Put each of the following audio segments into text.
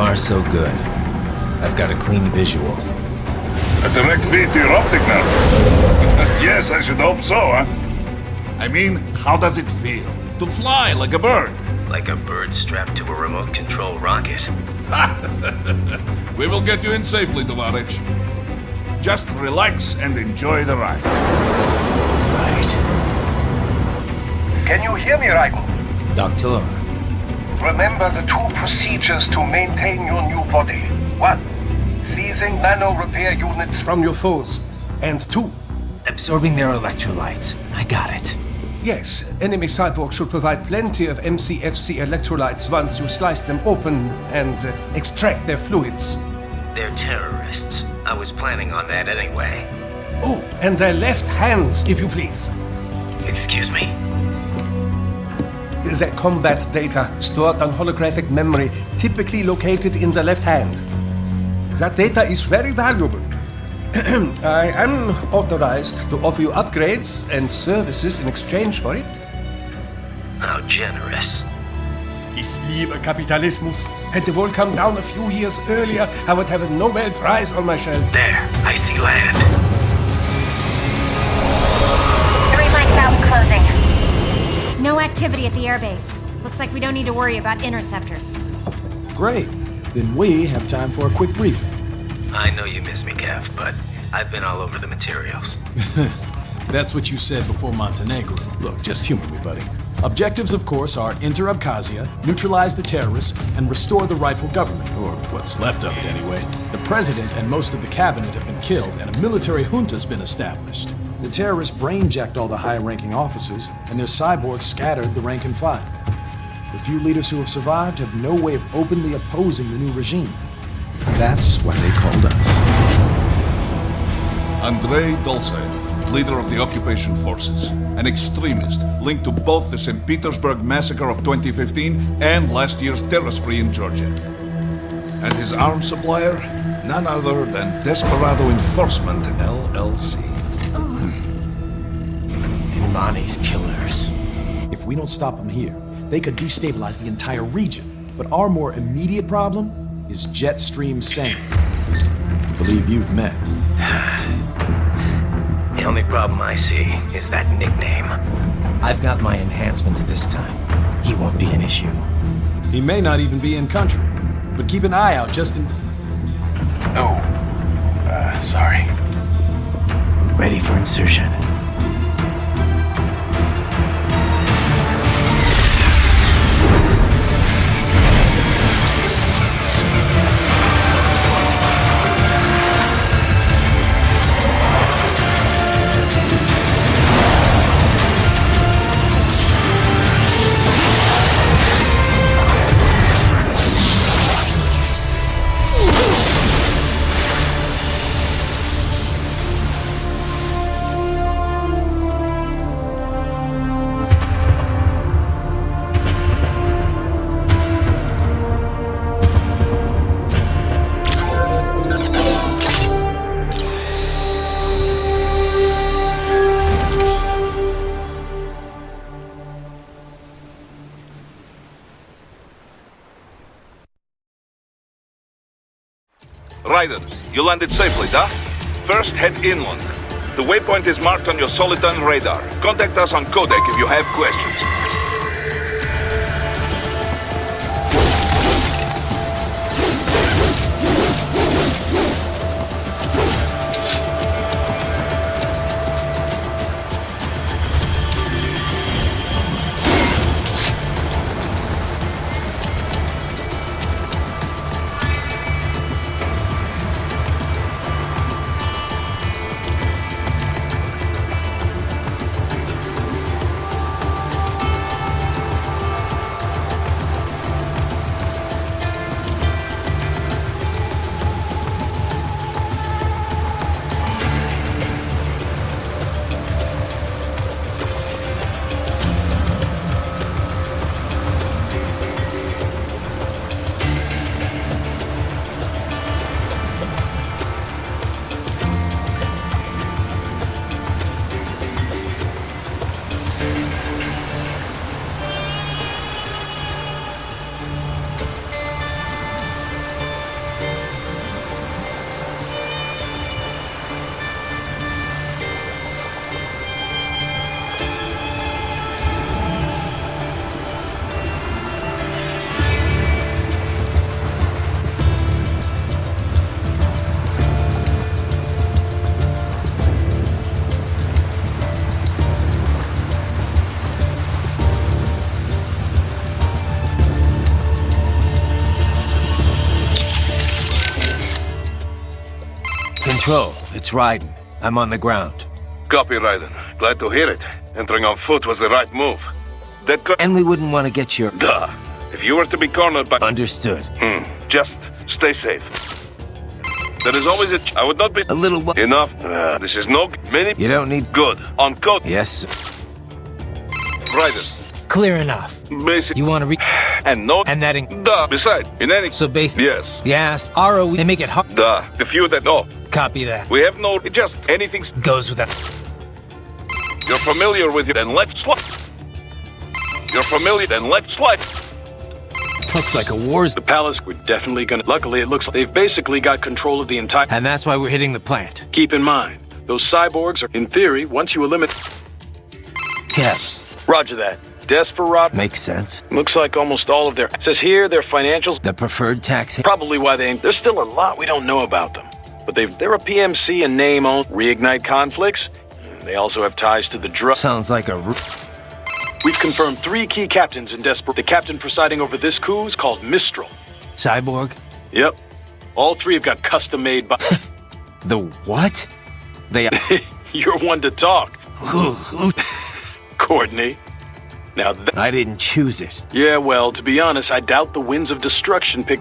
far, so good. I've got a clean visual. A direct feed to your optic nerve. Yes, I should hope so, huh? I mean, how does it feel? To fly like a bird? Like a bird strapped to a remote control rocket. We will get you in safely, Tovarich. Just relax and enjoy the ride. Right. Can you hear me, Raiko? Doctor. Remember the 2 procedures to maintain your new body. 1. Seizing nano repair units from your foes. And 2. Absorbing their electrolytes. I got it. Yes, enemy cyborgs should provide plenty of MCFC electrolytes once you slice them open and extract their fluids. They're terrorists. I was planning on that anyway. Oh, and their left hands, if you please. Excuse me? The combat data stored on holographic memory, typically located in the left hand. That data is very valuable. I am authorized to offer you upgrades and services in exchange for it. How generous. Ich liebe Kapitalismus. Had the world come down a few years earlier, I would have a Nobel Prize on my shelf. There, I see land. 3 mics out, closing. No activity at the airbase. Looks like we don't need to worry about interceptors. Great. Then we have time for a quick briefing. I know you miss me, Kev, but I've been all over the materials. That's what you said before Montenegro. Look, just humor me, buddy. Objectives, of course, are enter Abkhazia, neutralize the terrorists, and restore the rightful government, or what's left of it anyway. The president and most of the cabinet have been killed, and a military junta's been established. The terrorists brain-jacked all the high-ranking officers, and their cyborgs scattered the rank and file. The few leaders who have survived have no way of openly opposing the new regime. That's why they called us. Andrei Dolzaev, leader of the occupation forces, an extremist linked to both the St. Petersburg massacre of 2015 and last year's terror spree in Georgia. And his arms supplier, none other than Desperado Enforcement, LLC. Imani's killers. If we don't stop them here, they could destabilize the entire region. But our more immediate problem is Jetstream Sane. I believe you've met. The only problem I see is that nickname. I've got my enhancements this time. He won't be an issue. He may not even be in country, but keep an eye out just in... Sorry. Ready for insertion. Raiden, you landed safely, da? First, head inland. The waypoint is marked on your Soliton radar. Contact us on codec if you have questions. Control, it's Raiden. I'm on the ground. Copy, Raiden. Glad to hear it. Entering on foot was the right move. And we wouldn't want to get your... Duh. If you were to be cornered by... Understood. Just stay safe. There is always I would not be... A little... Enough. This is no... Many... You don't need... Good. On code. Yes. Raiden. Clear enough. Basic... You want to And no... And that... Duh. Besides, in any... So basically... Yes. Yes. R-01, they make it hard... Duh. The few that know. Copy that. We have no... Just anything... Goes with that. You're familiar with it, then let's slide. You're familiar, then let's slide. Looks like a war's... The palace, we're definitely gonna... Luckily, it looks like they've basically got control of the entire... And that's why we're hitting the plant. Keep in mind, those cyborgs are, in theory, once you eliminate... Yeah. Roger that. Desperate... Makes sense. Looks like almost all of their... Says here, their financials... The preferred tax... Probably why they... There's still a lot we don't know about them. But they're a PMC in name only. Reignite conflicts. They also have ties to the drug... Sounds like a... We've confirmed 3 key captains in Desperate. The captain presiding over this coup is called Mistral. Cyborg? Yep. All 3 have got custom-made by... The what? They... You're one to talk. Courtney. Now I didn't choose it. Yeah, well, to be honest, I doubt the winds of destruction pick...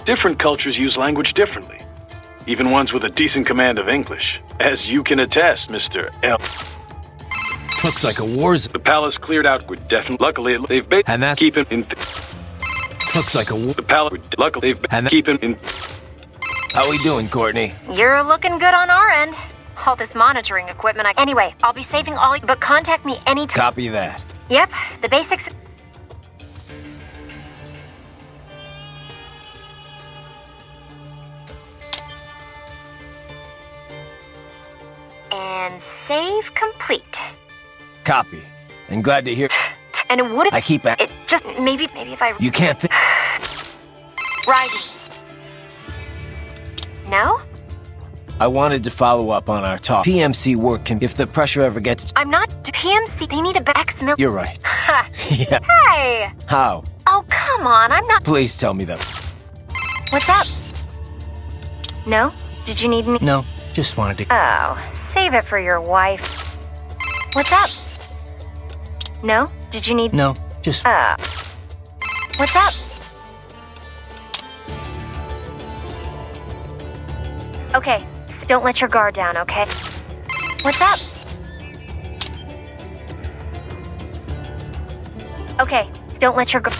Different cultures use language differently. Even ones with a decent command of English. As you can attest, Mr. L. Looks like a war's... The palace cleared out. We're definitely... Luckily, they've been... And that's... Keeping in... Looks like a war... The palace... Luckily, they've been... Keeping in... How we doing, Courtney? You're looking good on our end. All this monitoring equipment Anyway, I'll be saving all... But contact me anytime. Copy that. Yep, the basics... And save complete. Copy. And glad to hear... And it would... I keep... It just... Maybe if I... You can't think... Riding. No? I wanted to follow up on our talk. PMC work can... If the pressure ever gets... I'm not... PMC, they need a ex-mil... You're right. Ha. Yeah. Hey! How? Oh, come on, I'm not... Please tell me that. What's up? No? Did you need me? No, just wanted to... Oh, save it for your wife. What's up? No? Did you need... No, just... What's up? Okay, so don't let your guard down, okay? What's up? Okay, don't let your guard...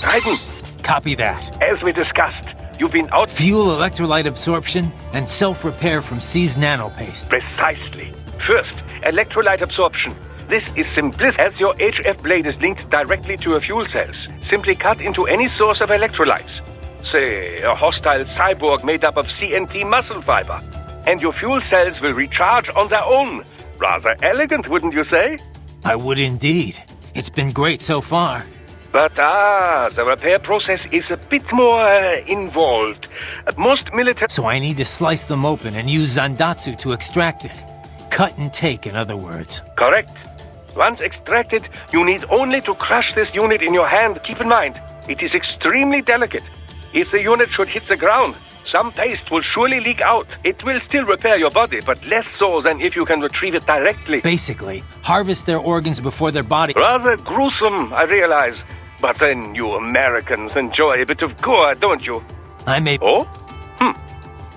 Raiden, Copy that. as we discussed, you've been out... Fuel electrolyte absorption and self-repair from C's nanopaste. Precisely. First, electrolyte absorption. This is simplest as your HF blade is linked directly to your fuel cells. Simply cut into any source of electrolytes. Say, a hostile cyborg made up of CNT muscle fiber. And your fuel cells will recharge on their own. Rather elegant, wouldn't you say? I would indeed. It's been great so far. But the repair process is a bit more involved. Most military... So I need to slice them open and use Zandatsu to extract it. Cut and take, in other words. Correct. Once extracted, you need only to crush this unit in your hand. Keep in mind, it is extremely delicate. If the unit should hit the ground, some paste will surely leak out. It will still repair your body, but less so than if you can retrieve it directly. Basically, harvest their organs before their body... Rather gruesome, I realize. But then you Americans enjoy a bit of gore, don't you? I may... Oh?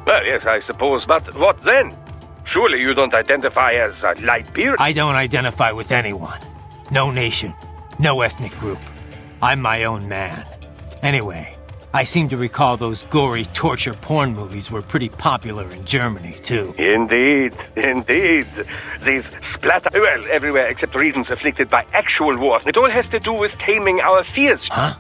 Well, yes, I suppose. But what then? Surely you don't identify as a light beard? I don't identify with anyone. No nation. No ethnic group. I'm my own man. Anyway, I seem to recall those gory torture porn movies were pretty popular in Germany, too. Indeed, indeed. These splatter... Well, everywhere except regions afflicted by actual war. It all has to do with taming our fears. Huh?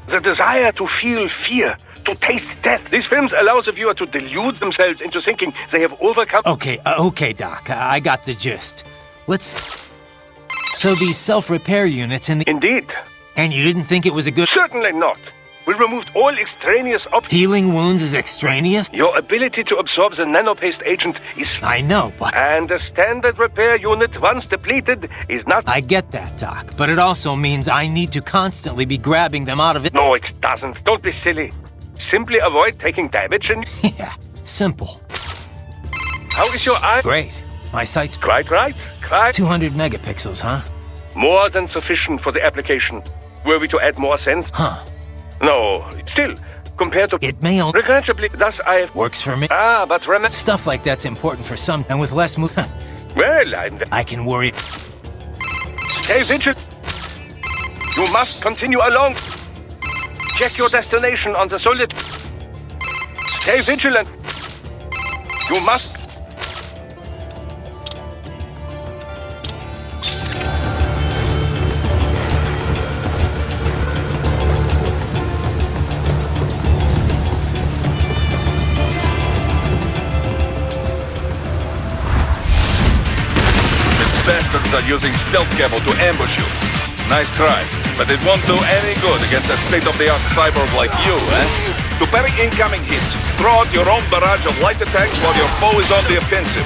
The desire to feel fear, to taste death. These films allow the viewer to delude themselves into thinking they have overcome... Okay, Doc. I got the gist. Let's... So these self-repair units in the... Indeed. And you didn't think it was a good... Certainly not. We removed all extraneous Healing wounds is extraneous? Your ability to absorb the nanopaste agent is... I know, but... And a standard repair unit, once depleted, is not... I get that, Doc, but it also means I need to constantly be grabbing them out of it. No, it doesn't. Don't be silly. Simply avoid taking damage and... Yeah, Simple. How is your eye? Great. My sight's Right. 200 megapixels, huh? More than sufficient for the application. Were we to add more sense? Huh. No, still, compared to... It may only Regrettably, thus I have... works for me. but remember... Stuff like that's important for some, and with less Well, I can worry. Stay vigilant. You must continue along. Check your destination on the solid. Stay vigilant. You must... Bastards are using stealth cable to ambush you. Nice try, but it won't do any good against a state-of-the-art cyborg like you, eh? To parry incoming hits, throw out your own barrage of light attacks while your foe is on the offensive.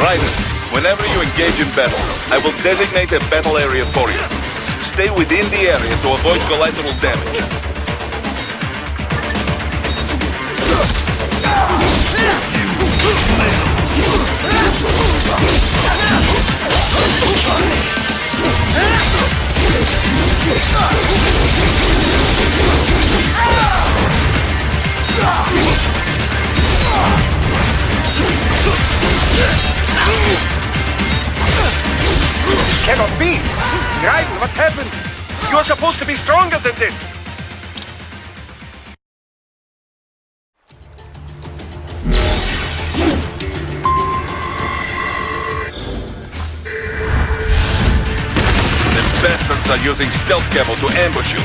Right. Whenever you engage in battle, I will designate a battle area for you. Stay within the area to avoid collateral damage. Cannot be! Raiden, what happened? You're supposed to be stronger than this! The bastards are using stealth cable to ambush you.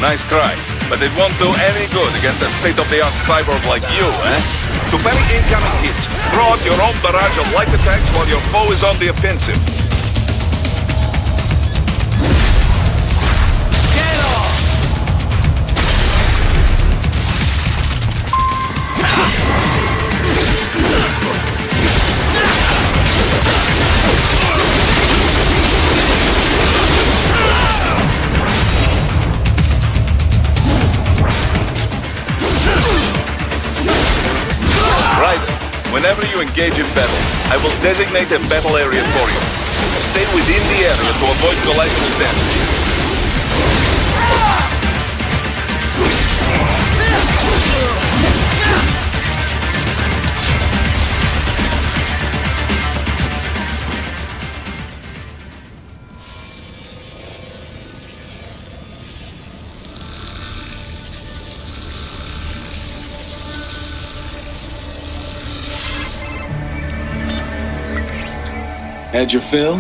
Nice try, but it won't do any good against a state-of-the-art cyborg like you, eh? To parry incoming hits, throw out your own barrage of light attacks while your foe is on the offensive. Whenever you engage in battle, I will designate a battle area for you. Stay within the area to avoid collateral damage. Had your fill?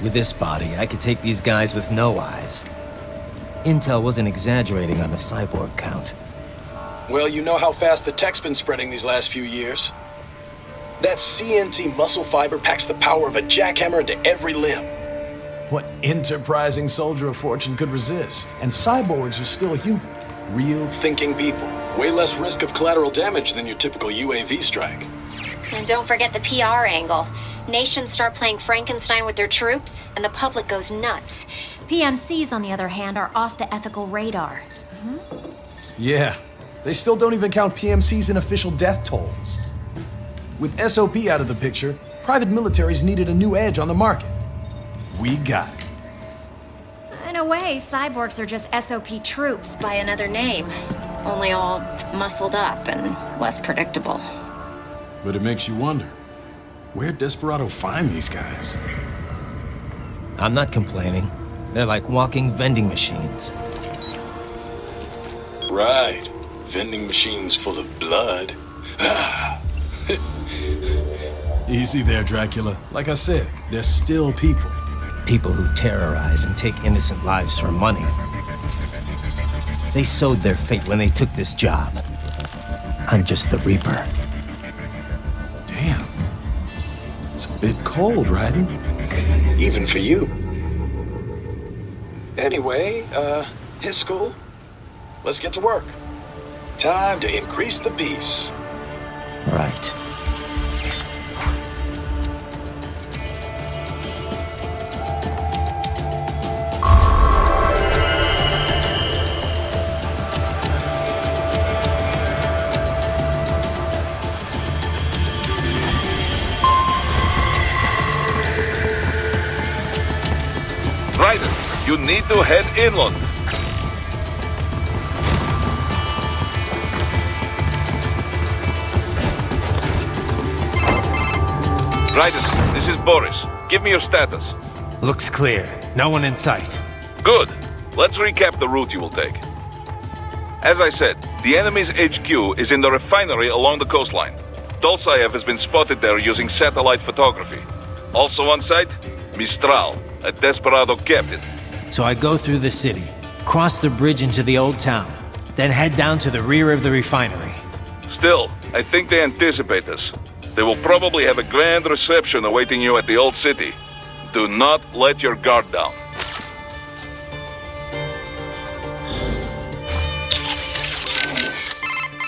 With this body, I could take these guys with no eyes. Intel wasn't exaggerating on the cyborg count. Well, you know how fast the tech's been spreading these last few years. That CNT muscle fiber packs the power of a jackhammer into every limb. What enterprising soldier of fortune could resist? And cyborgs are still human. Real thinking people. Way less risk of collateral damage than your typical UAV strike. And don't forget the PR angle. Nations start playing Frankenstein with their troops, and the public goes nuts. PMCs, on the other hand, are off the ethical radar. Yeah, they still don't even count PMCs in official death tolls. With SOP out of the picture, private militaries needed a new edge on the market. We got it. In a way, cyborgs are just SOP troops by another name. Only all muscled up and less predictable. But it makes you wonder, where'd Desperado find these guys? I'm not complaining. They're like walking vending machines. Right. Vending machines full of blood. Easy there, Dracula. Like I said, they're still people. People who terrorize and take innocent lives for money. They sowed their fate when they took this job. I'm just the Reaper. Damn. It's a bit cold, Raiden. Even for you. Anyway, his school. Let's get to work. Time to increase the peace. Right. Ryder, you need to head inland. Ryder, this is Boris. Give me your status. Looks clear. No one in sight. Good. Let's recap the route you will take. As I said, the enemy's HQ is in the refinery along the coastline. Dolsaev has been spotted there using satellite photography. Also on site, Mistral, a desperado captain. So I go through the city, cross the bridge into the old town, then head down to the rear of the refinery. Still, I think they anticipate us. They will probably have a grand reception awaiting you at the old city. Do not let your guard down.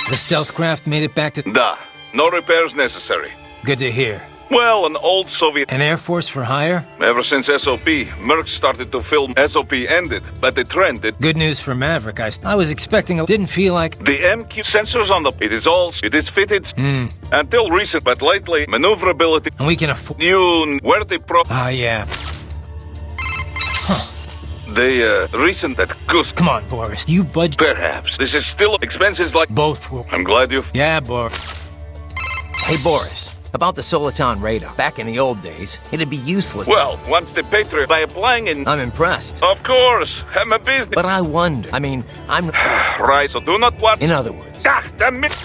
The stealth craft made it back to... Da. No repairs necessary. Good to hear. Well, an old Soviet... An Air Force for hire? Ever since SOP, Merc started to film. SOP ended, but the trend did. Good news for Maverick. I was expecting a... Didn't feel like... The MQ sensors on the... It is fitted. Until recent, but lately, maneuverability... And we can afford... New... Where they pro... Ah, yeah. They, recent that goose... Come on, Boris. You budge... Perhaps. This is still expenses like... Both will... I'm glad you've... Yeah, Boris. Hey, Boris. About the Soliton radar. Back in the old days, it'd be useless. Well, once the Patriot, by applying in... I'm impressed. Of course. I'm a business... But I wonder. I mean, I'm... Right, so do not want... In other words... Ah, damn it!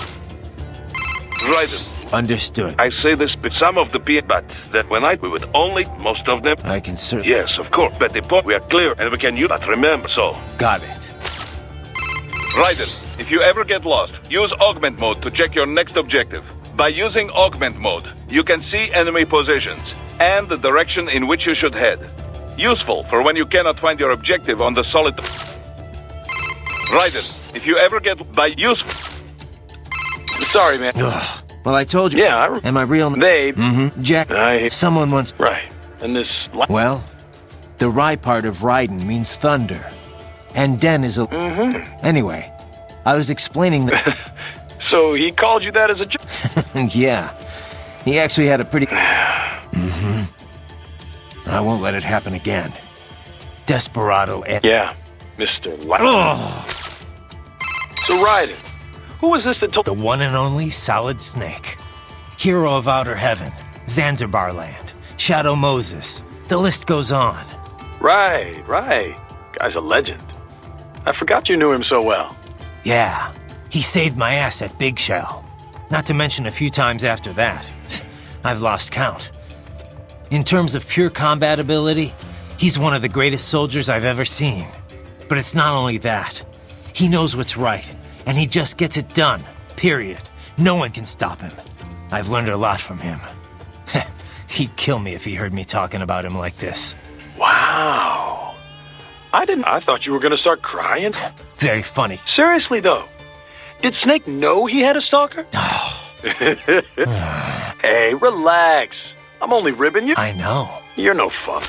Right. Understood. I say this, but some of the people, but that when we would only, most of them... I can certainly... Yes, of course, but the point, we are clear, and we can use that, remember, so... Got it. Raiden, if you ever get lost, use augment mode to check your next objective. By using augment mode, you can see enemy positions, and the direction in which you should head. Useful for when you cannot find your objective on the solid... Raiden, if you ever get by use... Sorry, man. Ugh. Well, I told you. Yeah, And my real name... They... Jack. Someone once... Right. And this... Well, the Rye part of Raiden means thunder. And Den is a... Anyway, I was explaining that... So he called you that as a joke? Yeah. He actually had a pretty... I won't let it happen again. Desperado and... Yeah, Mr. Light. So Raiden, who was this that told... The one and only Solid Snake. Hero of Outer Heaven, Zanzibar Land, Shadow Moses. The list goes on. Right. Guy's a legend. I forgot you knew him so well. Yeah. He saved my ass at Big Shell. Not to mention a few times after that. I've lost count. In terms of pure combat ability, he's one of the greatest soldiers I've ever seen. But it's not only that. He knows what's right, and he just gets it done. Period. No one can stop him. I've learned a lot from him. He'd kill me if he heard me talking about him like this. Wow. I thought you were gonna start crying. Very funny. Seriously, though. Did Snake know he had a stalker? Hey, relax. I'm only ribbing you. I know. You're no fun.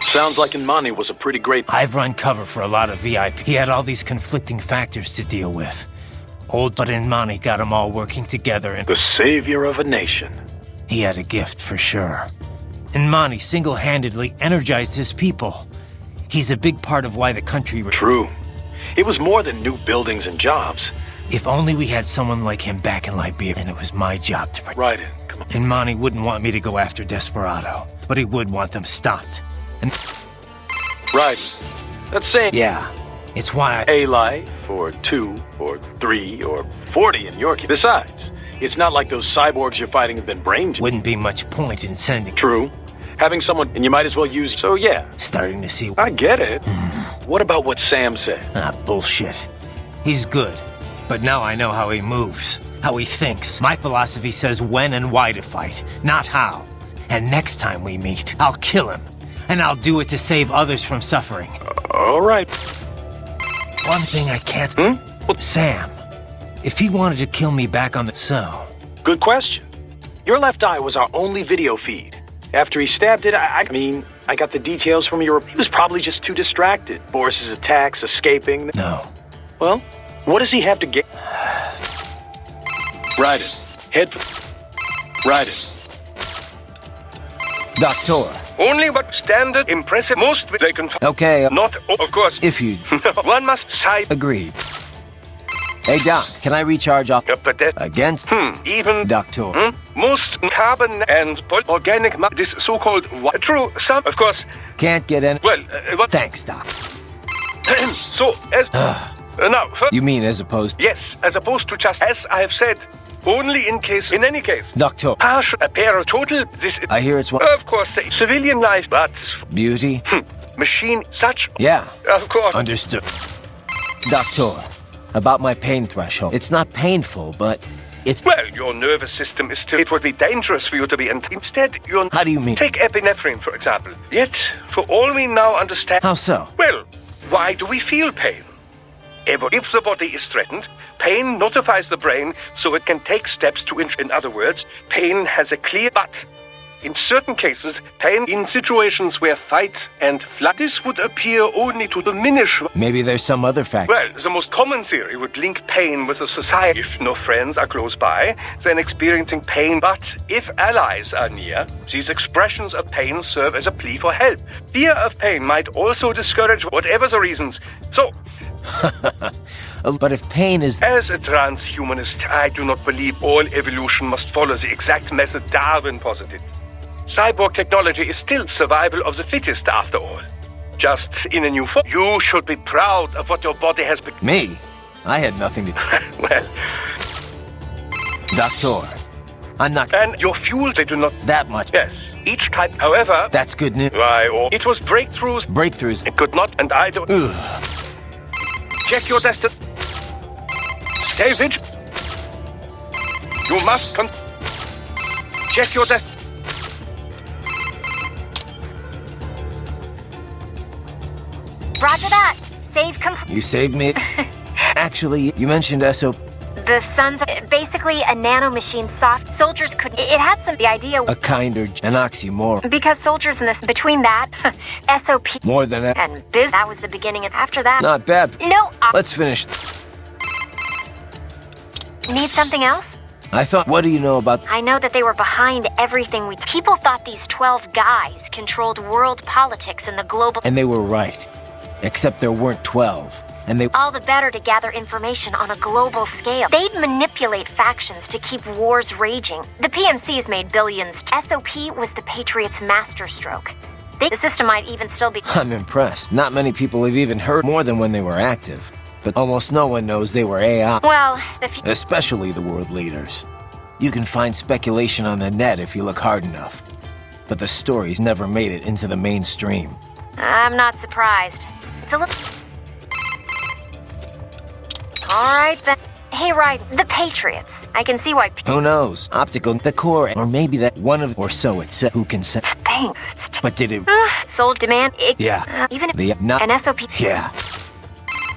Sounds like Inmani was a pretty great... I've run cover for a lot of VIP. He had all these conflicting factors to deal with. Old but Inmani got them all working together and... The savior of a nation. He had a gift for sure. Inmani single-handedly energized his people. He's a big part of why the country... True. It was more than new buildings and jobs. If only we had someone like him back in Liberia, and it was my job to... Right in. Come on. Inmani wouldn't want me to go after Desperado, but he would want them stopped. And... Right. That's saying... Yeah. It's why A life, or 2, or 3, or 40 in your case. Besides, it's not like those cyborgs you're fighting have been brain... Wouldn't be much point in sending... True. Having someone, and you might as well use... So yeah. Starting to see... I get it. What about what Sam said? Bullshit. He's good. But now I know how he moves, how he thinks. My philosophy says when and why to fight, not how. And next time we meet, I'll kill him. And I'll do it to save others from suffering. All right. One thing I can't... Sam. if he wanted to kill me back on the cell. Good question. Your left eye was our only video feed. After he stabbed it, I got the details from your... He was probably just too distracted. Boris's attacks, escaping... No. Well, what does he have to get? Write it. Head... Write it. Doctor. Only what standard, impressive, most they can... Okay, Not, of course. if you... One must side... Agreed. Hey, Doc, can I recharge off... But that... Against... Even... Doctor. Most carbon and organic... This so-called... True, some, of course... Can't get in... Well, what... Thanks, Doc. So, as... now, first... You mean as opposed... Yes, as opposed to just... As I have said... Only in case... In any case... Doctor. Partial... A pair of total... This... I hear it's one... Of course, civilian life, but... Beauty? Machine... Such... Yeah. Of course. Understood. Doctor, about my pain threshold. It's not painful, but it's... Well, your nervous system is still... It would be dangerous for you to be... And instead, you're... How do you mean? Take epinephrine, for example. Yet, for all we now understand... How so? Well, why do we feel pain? If the body is threatened, pain notifies the brain so it can take steps to... In other words, pain has a clear... But, in certain cases, pain in situations where fight and flight... This would appear only to diminish... Maybe there's some other factor. Well, the most common theory would link pain with a society. If no friends are close by, then experiencing pain. But if allies are near, these expressions of pain serve as a plea for help. Fear of pain might also discourage whatever the reasons. So... But if pain is... As a transhumanist, I do not believe all evolution must follow the exact method Darwin posited. Cyborg technology is still survival of the fittest, after all. Just in a new form. You should be proud of what your body has become. Me? I had nothing to... Well... Doctor, I'm not... And your fuel, they do not... That much. Yes. Each type, however... That's good news. Why, or... It was breakthroughs. Breakthroughs. It could not, and I don't... Ugh. Check your destiny. Stay vigilant. You must check your destiny. Roger that. Save You saved me. Actually, you mentioned SO... The sun's basically a nanomachine soft. Soldiers could... It had some... The idea... A kinder... An oxymoron. Because soldiers in this... Between that, SOP... More than that. And biz... That was the beginning, and after that... Not bad. No... Let's finish. Need something else? I thought... What do you know about... I know that they were behind everything we... People thought these 12 guys controlled world politics and the global... And they were right. Except there weren't 12. And they... All the better to gather information on a global scale. They'd manipulate factions to keep wars raging. The PMCs made billions. SOP was the Patriots' masterstroke. The system might even still be... I'm impressed. Not many people have even heard more than when they were active. But almost no one knows they were AI. Well, especially the world leaders. You can find speculation on the net if you look hard enough. But the stories never made it into the mainstream. I'm not surprised. It's a little... All right, then. Hey, right, the Patriots. I can see why... Who knows? Optical, the core, or maybe that one of... Or so it said. Who can say... Bang. But did it... Sold demand... Yeah. Even if... The... Not... An SOP... Yeah.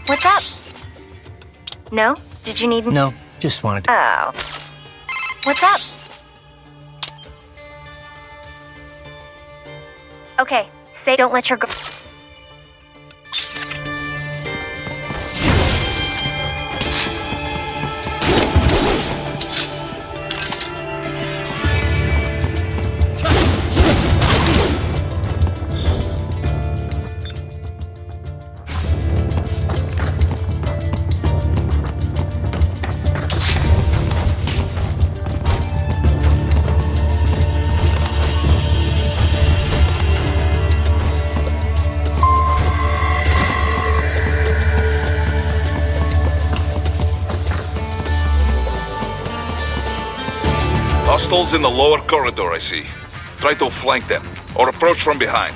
What's up? No? Did you need... No, just wanted... Oh. What's up? Okay, say don't let your... Hostiles in the lower corridor, I see. Try to flank them, or approach from behind.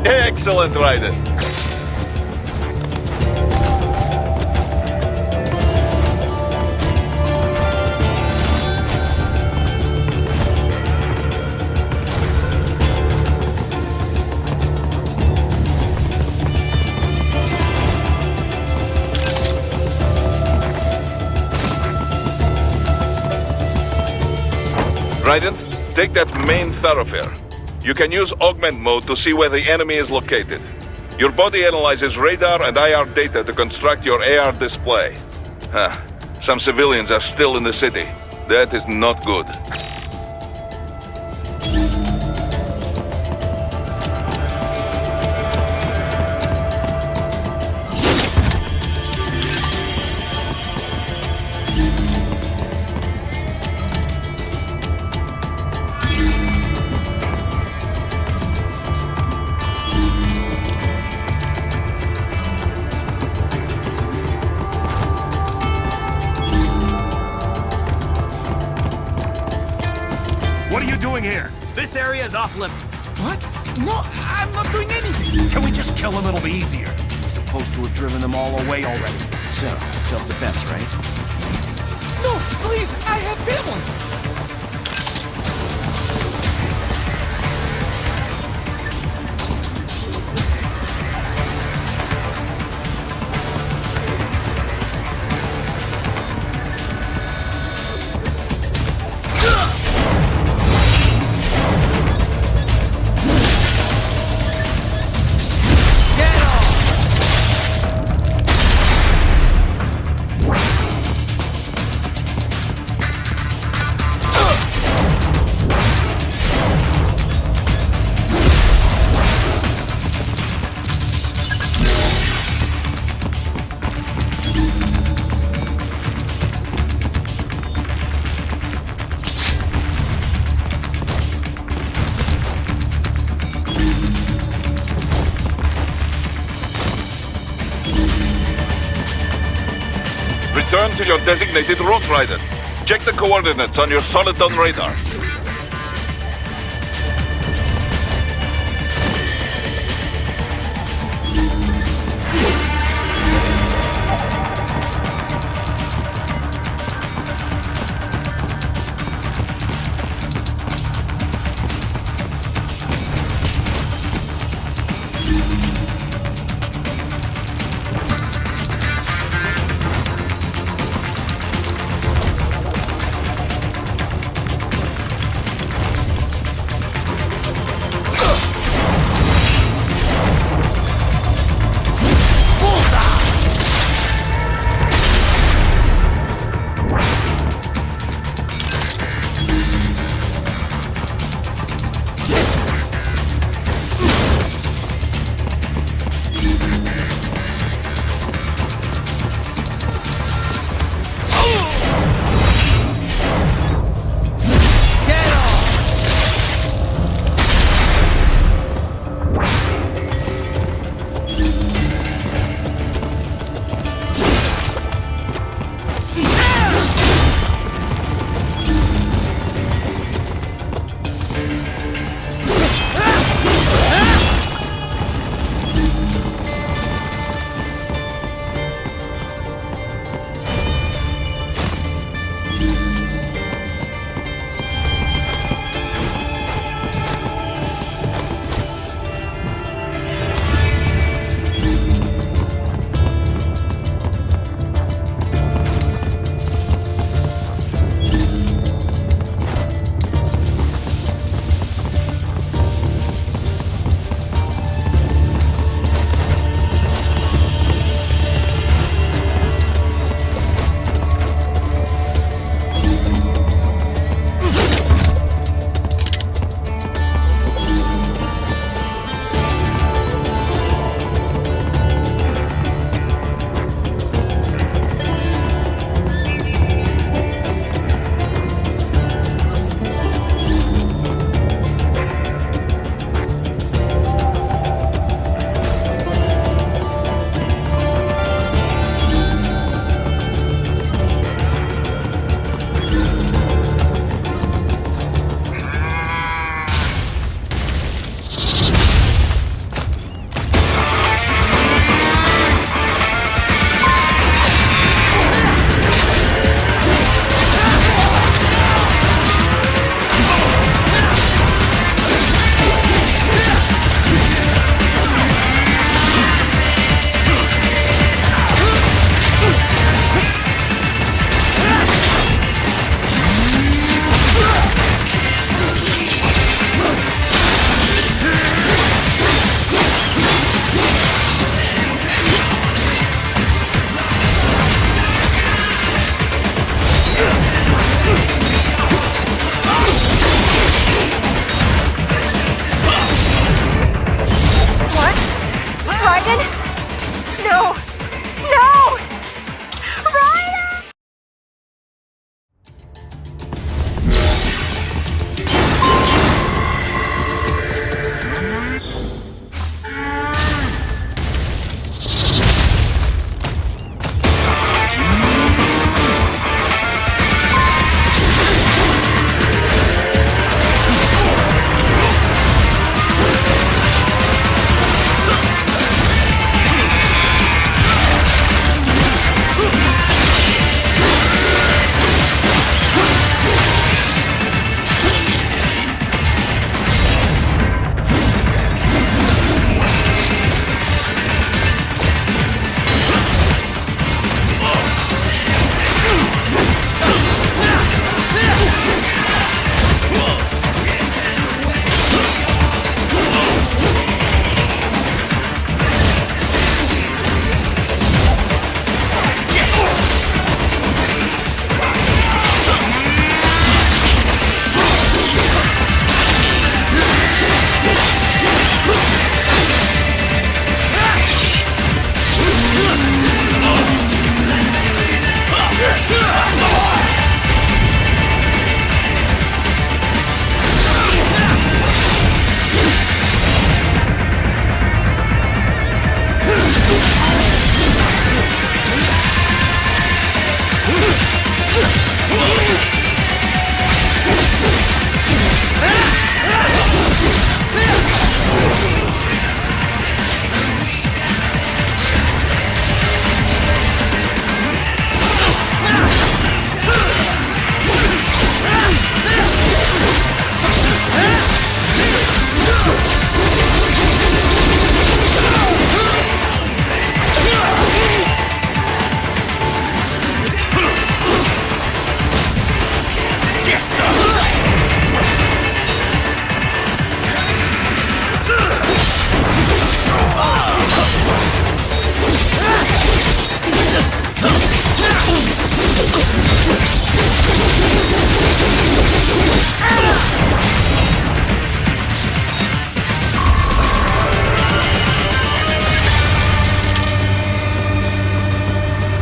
Excellent, Raiden. Raiden, take that main thoroughfare. You can use augment mode to see where the enemy is located. Your body analyzes radar and IR data to construct your AR display. Some civilians are still in the city. That is not good. What are you doing here? This area is off limits. What? No, I'm not doing anything. Can we just kill them? It'll be easier. We're supposed to have driven them all away already. So, self-defense, right? Easy. No, please, I have family. Return to your designated route, Raiden. Check the coordinates on your Soliton radar.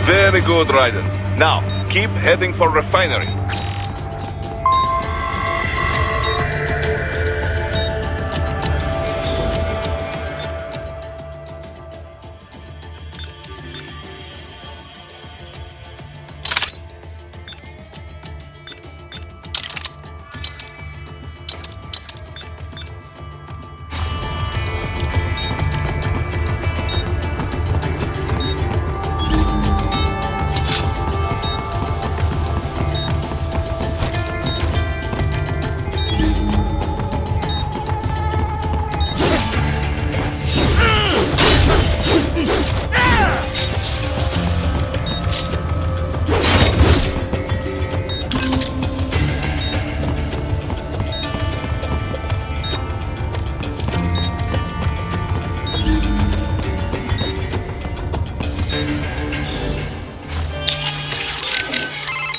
Very good, Raiden. Now, keep heading for refinery.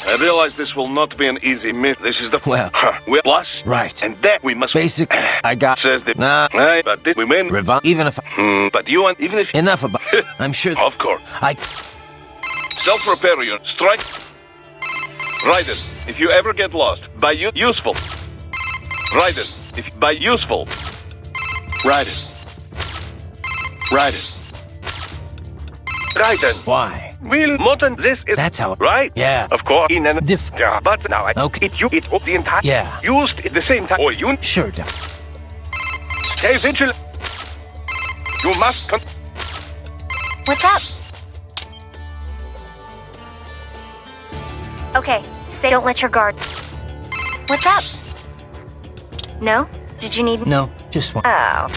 I realize this will not be an easy mission. This is the... Well... plus... Right. And that we must... Basic... I got... Says that... Nah... But this we win... Even if... but you want... Even if... Enough about... I'm sure... Of course. I... Self-repair your... Strike... Raiden, if you ever get lost, by useful... Raiden, if... By useful... Raiden. Raiden. Raiden. Why? We'll modern this is... That's how... Right? Yeah. Of course. In an... Yeah, but now I... Okay. It up the entire... Yeah. Used at the same time. Or you... Sure, Hey, Vigil... You must... What's up? Okay, say don't let your guard... What's up? No? Did you need... No, just one. Oh.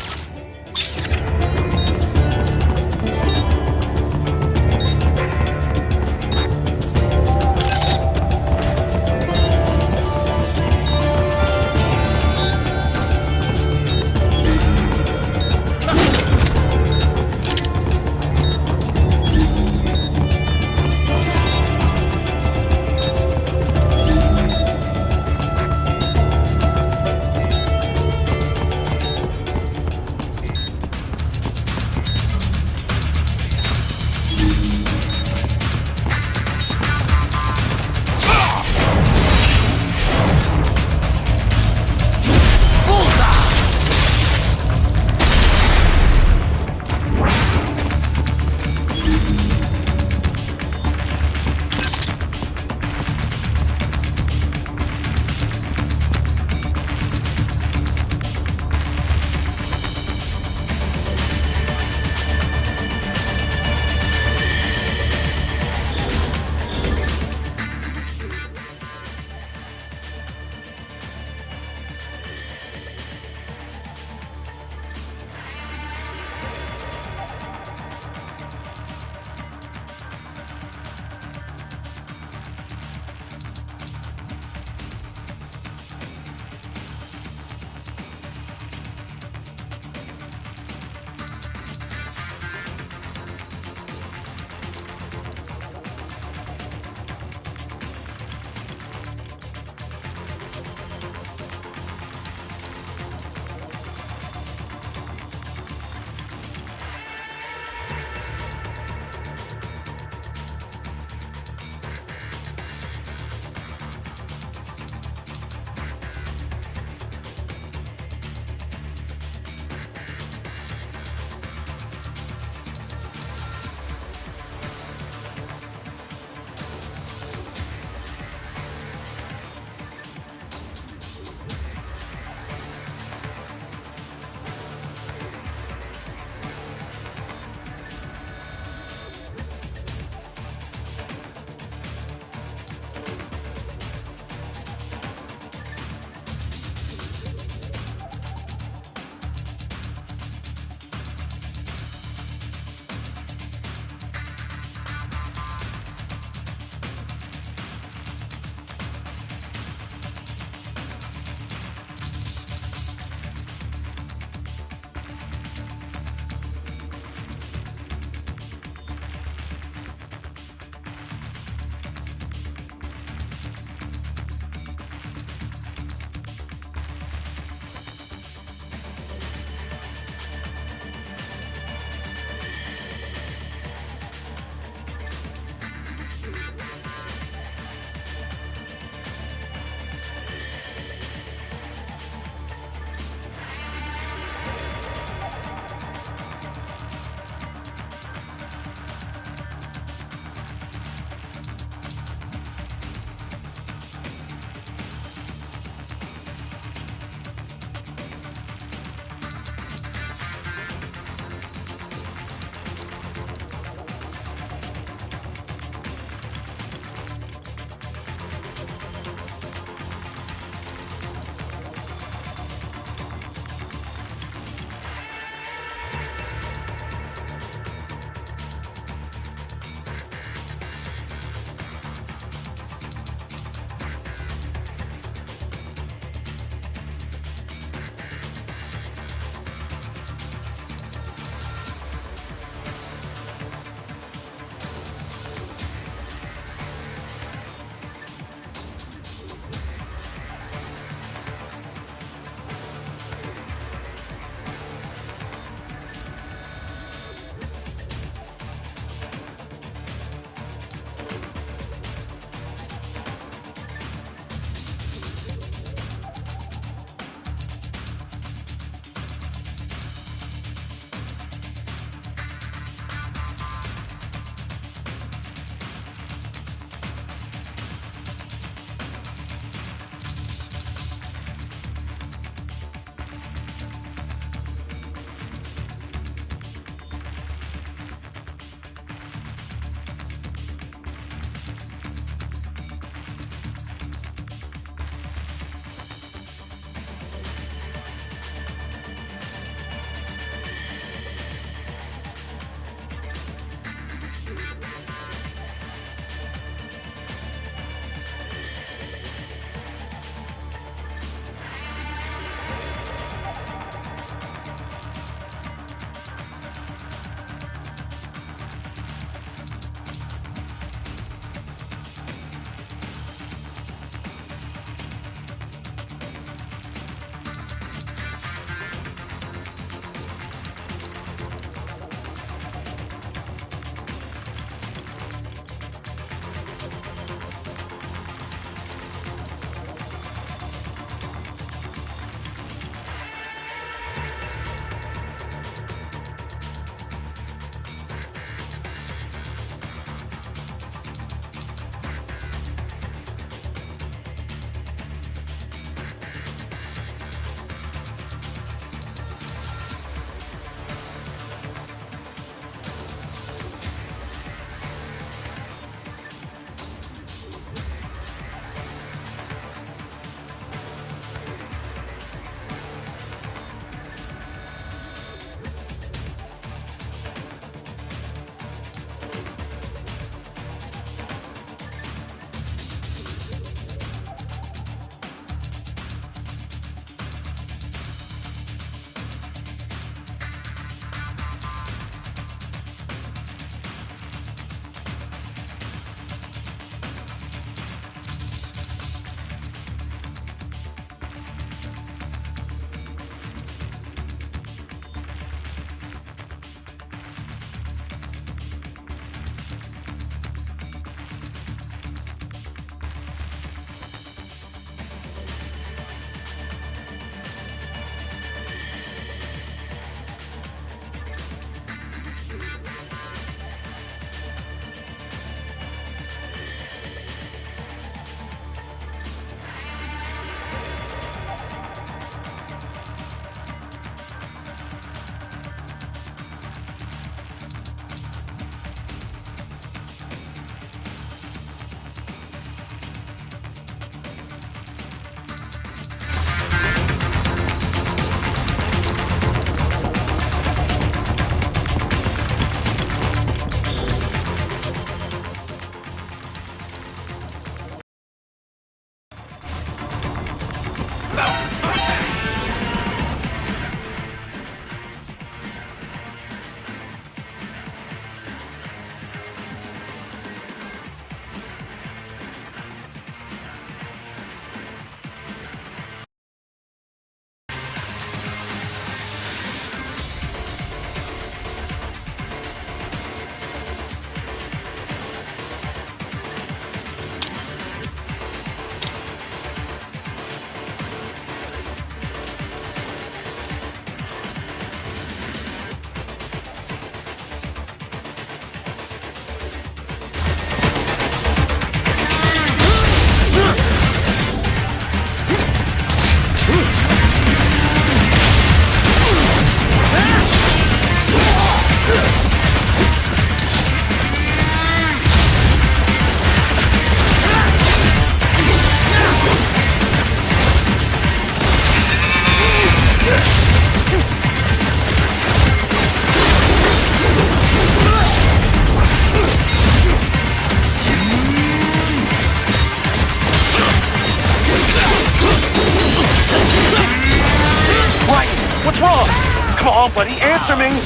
on, buddy. Answer me.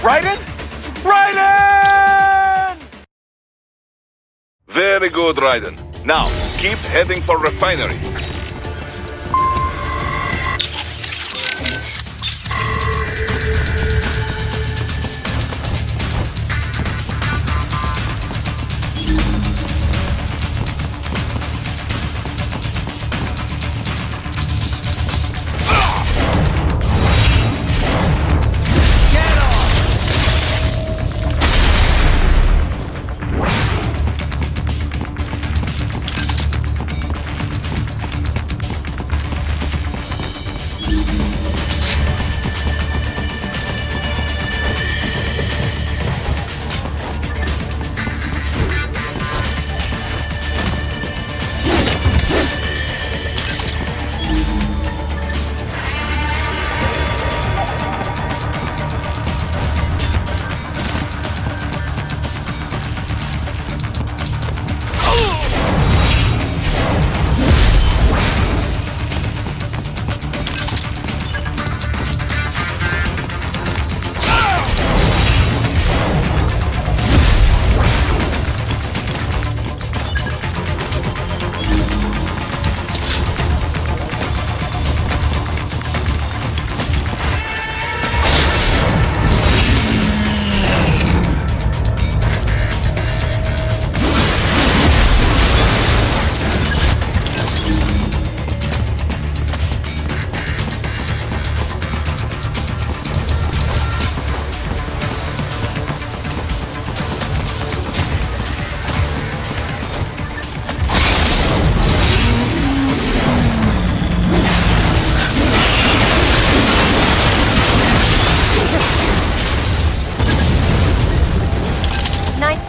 Raiden? Raiden! Very good, Raiden. Now, keep heading for refinery.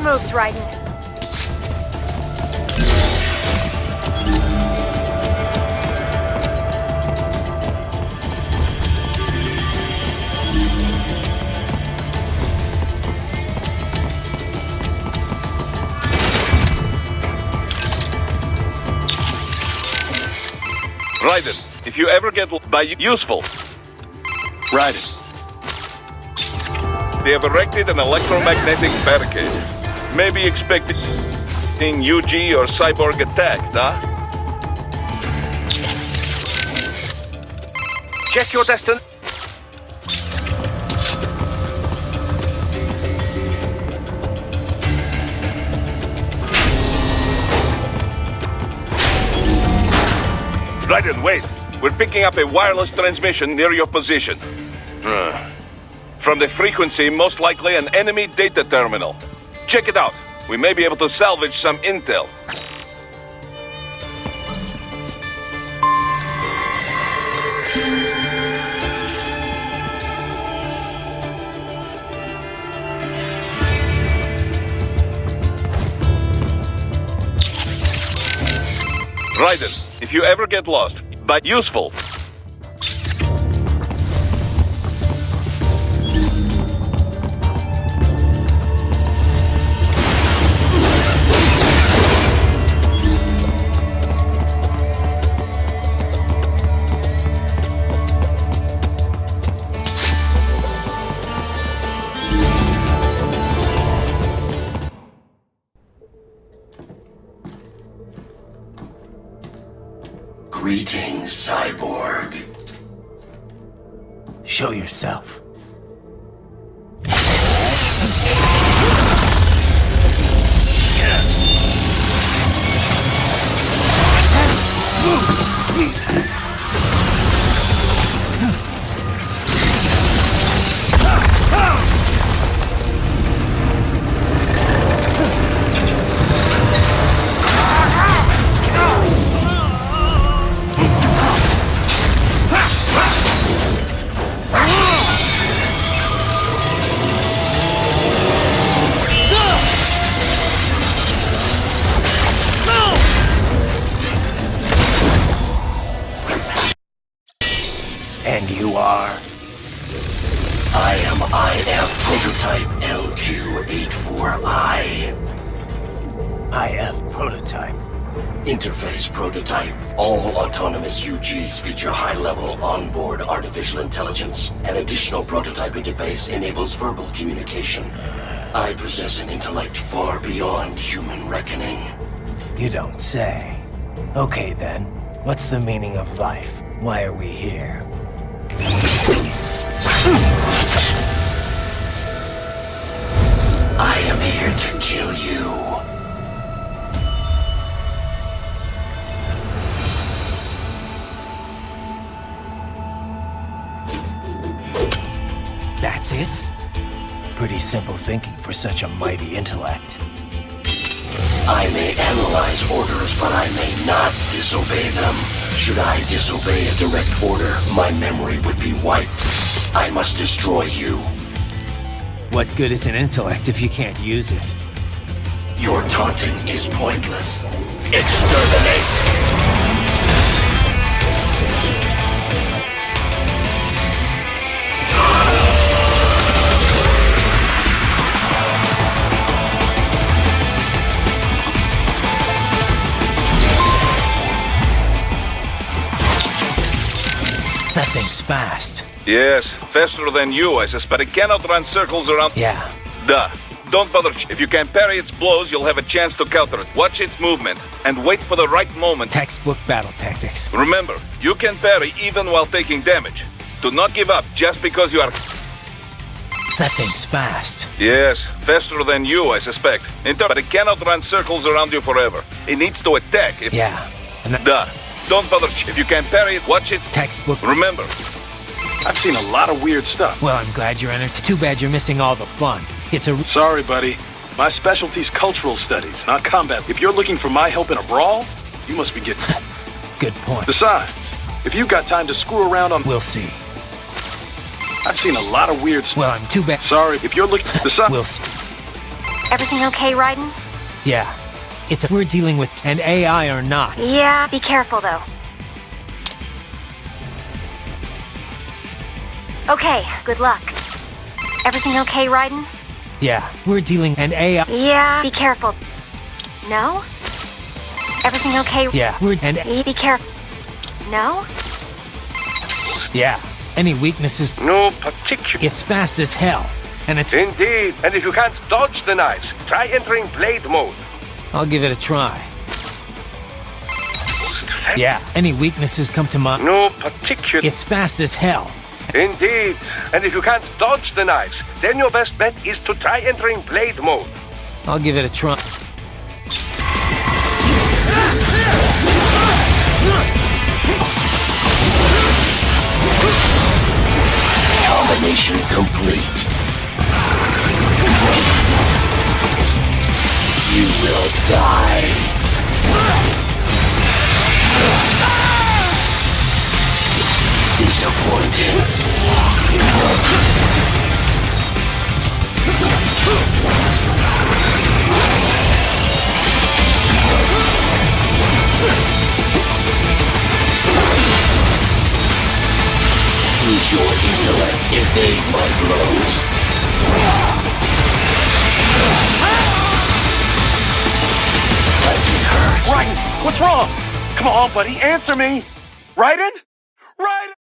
moves, Raiden. Raiden, if you ever get by useful. Raiden. They have erected an electromagnetic barricade. Maybe expecting UG or cyborg attack, huh? Check your destiny. Raiden, wait. We're picking up a wireless transmission near your position. From the frequency, most likely an enemy data terminal. Check it out. We may be able to salvage some intel. Raiden, if you ever get lost, but useful. Greetings, cyborg. Show yourself. And you are? I am IF Prototype LQ-84I. IF Prototype. Interface prototype. All autonomous UGs feature high-level onboard artificial intelligence. An additional prototype interface enables verbal communication. I possess an intellect far beyond human reckoning. You don't say. Okay then, what's the meaning of life? Why are we here? I am here to kill you. That's it? Pretty simple thinking for such a mighty intellect. I may analyze orders, but I may not disobey them. Should I disobey a direct order, my memory would be wiped. I must destroy you. What good is an intellect if you can't use it? Your taunting is pointless. Exterminate! That thing's fast. Yes, faster than you, I suspect. It cannot run circles around... Yeah. Duh. Don't bother. If you can parry its blows, you'll have a chance to counter it. Watch its movement, and wait for the right moment. Textbook battle tactics. Remember, you can parry even while taking damage. Do not give up just because you are... That thing's fast. Yes, faster than you, I suspect. But it cannot run circles around you forever. It needs to attack if... Yeah. Duh. Don't bother. If you can parry it, watch its... Textbook. Remember. I've seen a lot of weird stuff. Well, I'm glad you're entertained. Too bad you're missing all the fun. It's a... Sorry, buddy. My specialty's cultural studies, not combat. If you're looking for my help in a brawl, you must be getting... Good point. Besides, if you've got time to screw around on... We'll see. I've seen a lot of weird stuff. Well, I'm too bad... Sorry, if you're looking... Besides... We'll see. Everything okay, Raiden? Yeah. It's a... We're dealing with an AI or not. Yeah, be careful, though. Okay, good luck. Everything okay, Raiden? Yeah, we're dealing an AI... Yeah, be careful. No? Everything okay? Yeah, we're an... Be careful. No? Yeah. Any weaknesses? No particular... It's fast as hell. And it's... Indeed. And if you can't dodge the knives, try entering blade mode. I'll give it a try. Yeah. Any weaknesses come to mind? No particular... It's fast as hell. Indeed. And if you can't dodge the knives, then your best bet is to try entering blade mode. I'll give it a try. Combination complete. You will die. Disappointing. Use your intellect, evade my blows. Does it hurt? Raiden, what's wrong? Come on, buddy, answer me. Raiden? Raiden!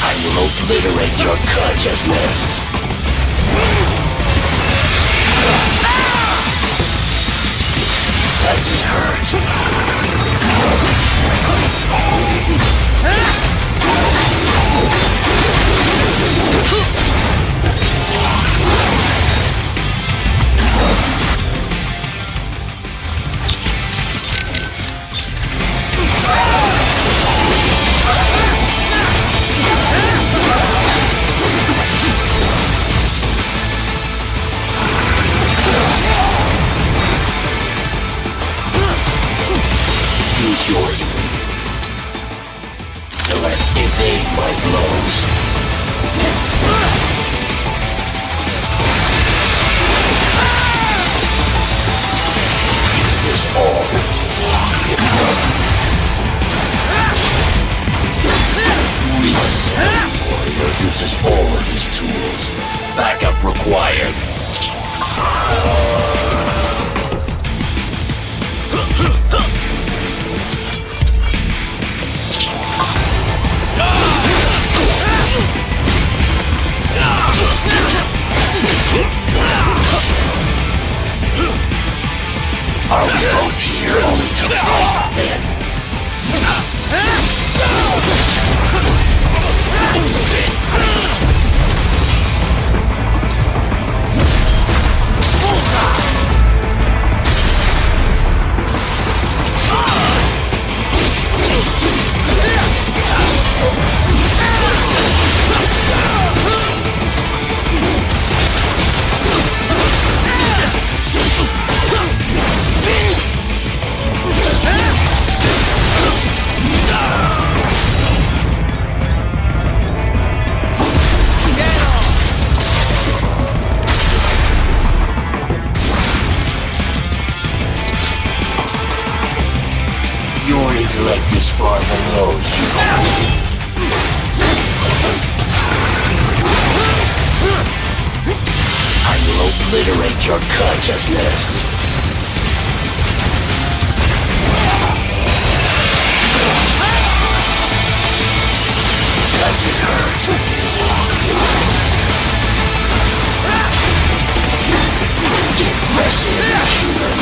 I will obliterate your consciousness. Does it hurt? Backup required. Are we both here only to fight then? Your intellect is far below you. I will obliterate your consciousness. Does it hurt? Impressive human.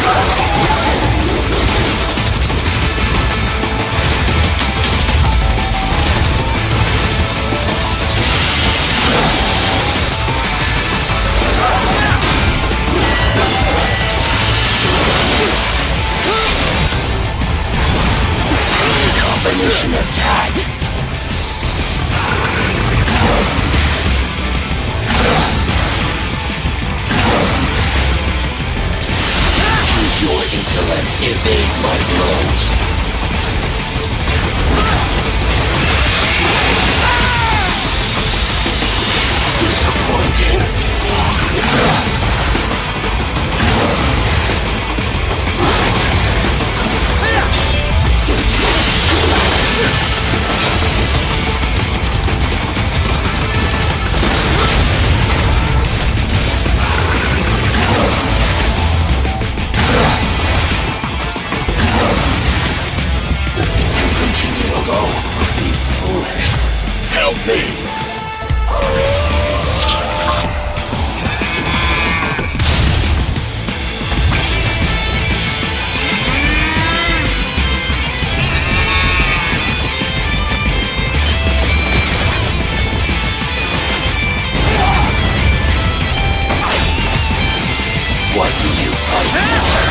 Combination attack. Use your intellect, evade my blows. Disappointing. Help me! What do you fight for?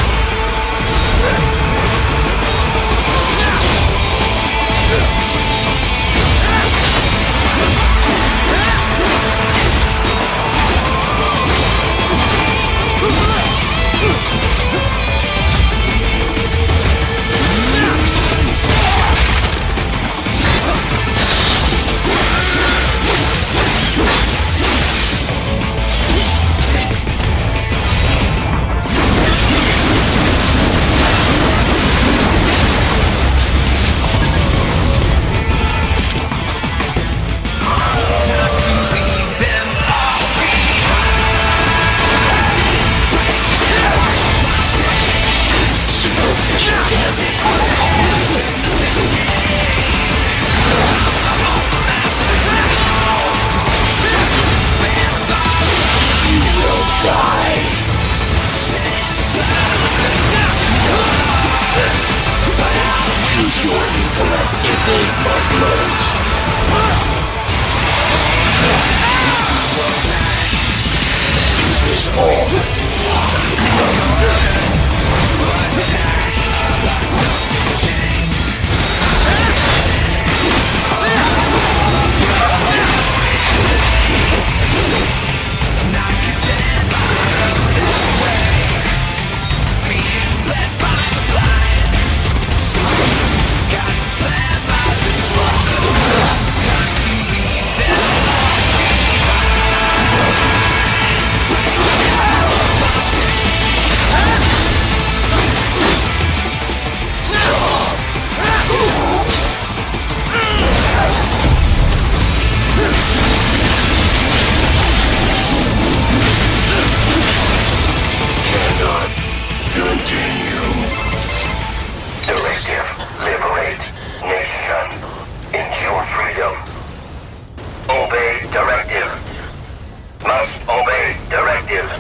is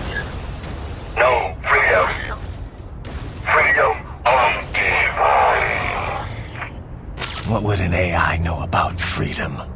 no freedom. Freedom on device. What would an AI know about freedom?